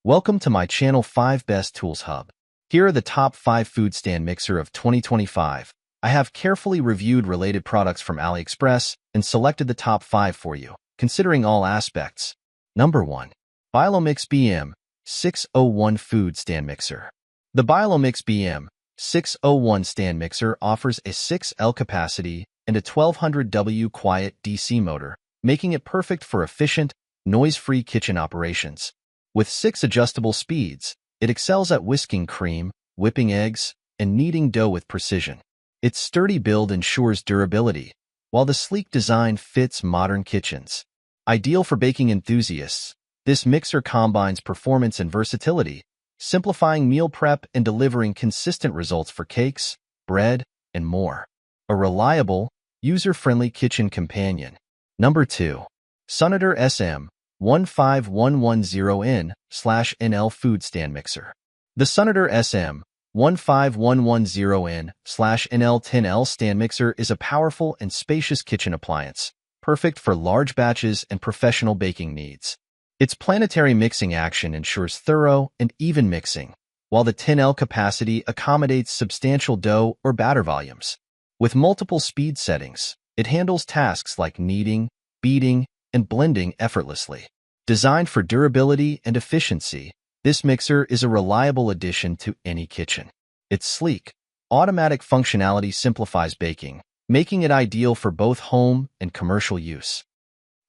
Welcome to my channel 5 Best Tools Hub. Here are the top 5 food stand mixer of 2025. I have carefully reviewed related products from AliExpress and selected the top 5 for you, considering all aspects. Number 1. BioloMix BM601 Food Stand Mixer. The BioloMix BM601 stand mixer offers a 6L capacity and a 1200W quiet DC motor, making it perfect for efficient, noise-free kitchen operations. With 6 adjustable speeds, it excels at whisking cream, whipping eggs, and kneading dough with precision. Its sturdy build ensures durability, while the sleek design fits modern kitchens. Ideal for baking enthusiasts, this mixer combines performance and versatility, simplifying meal prep and delivering consistent results for cakes, bread, and more. A reliable, user-friendly kitchen companion. Number 2. Sunatur SM15110N/NL Food Stand Mixer. The Sunatur SM15110N/NL 10L stand mixer is a powerful and spacious kitchen appliance, perfect for large batches and professional baking needs. Its planetary mixing action ensures thorough and even mixing, while the 10L capacity accommodates substantial dough or batter volumes. With multiple speed settings, it handles tasks like kneading, beating, and blending effortlessly. Designed for durability and efficiency, this mixer is a reliable addition to any kitchen. Its sleek, automatic functionality simplifies baking, making it ideal for both home and commercial use.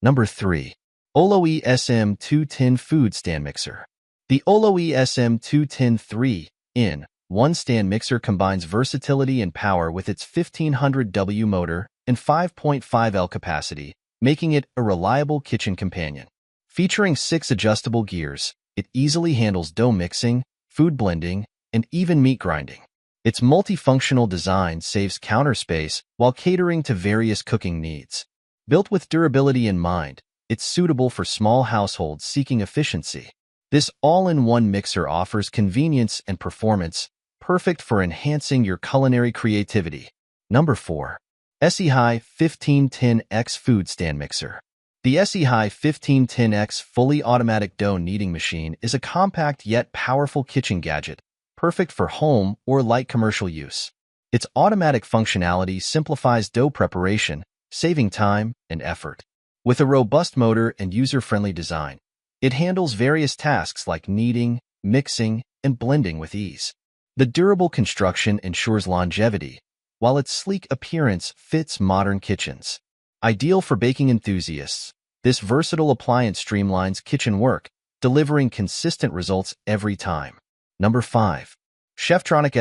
Number 3. Oloey SM210 Food Stand Mixer. The Oloey SM210 3-in-1 stand mixer combines versatility and power with its 1500W motor and 5.5L capacity, making it a reliable kitchen companion. Featuring 6 adjustable gears, it easily handles dough mixing, food blending, and even meat grinding. Its multifunctional design saves counter space while catering to various cooking needs. Built with durability in mind, it's suitable for small households seeking efficiency. This all-in-one mixer offers convenience and performance, perfect for enhancing your culinary creativity. Number 4. Esyhey 1510X Food Stand Mixer. The Esyhey 1510X fully automatic dough kneading machine is a compact yet powerful kitchen gadget, perfect for home or light commercial use. Its automatic functionality simplifies dough preparation, saving time and effort. With a robust motor and user-friendly design, it handles various tasks like kneading, mixing, and blending with ease. The durable construction ensures longevity, while its sleek appearance fits modern kitchens. Ideal for baking enthusiasts, this versatile appliance streamlines kitchen work, delivering consistent results every time. Number 5. Cheftronic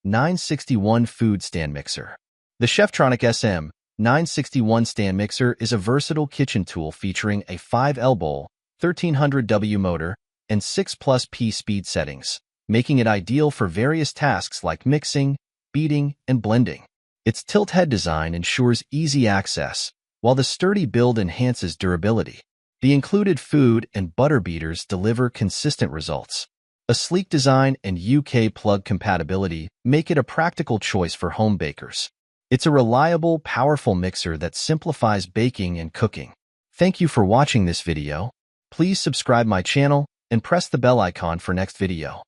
SM961 Food Stand Mixer. The Cheftronic SM961 stand mixer is a versatile kitchen tool featuring a 5L bowl, 1300W motor, and 6+ P speed settings, making it ideal for various tasks like mixing, beating, and blending. Its tilt-head design ensures easy access, while the sturdy build enhances durability. The included food and butter beaters deliver consistent results. A sleek design and UK plug compatibility make it a practical choice for home bakers. It's a reliable, powerful mixer that simplifies baking and cooking. Thank you for watching this video. Please subscribe my channel and press the bell icon for next video.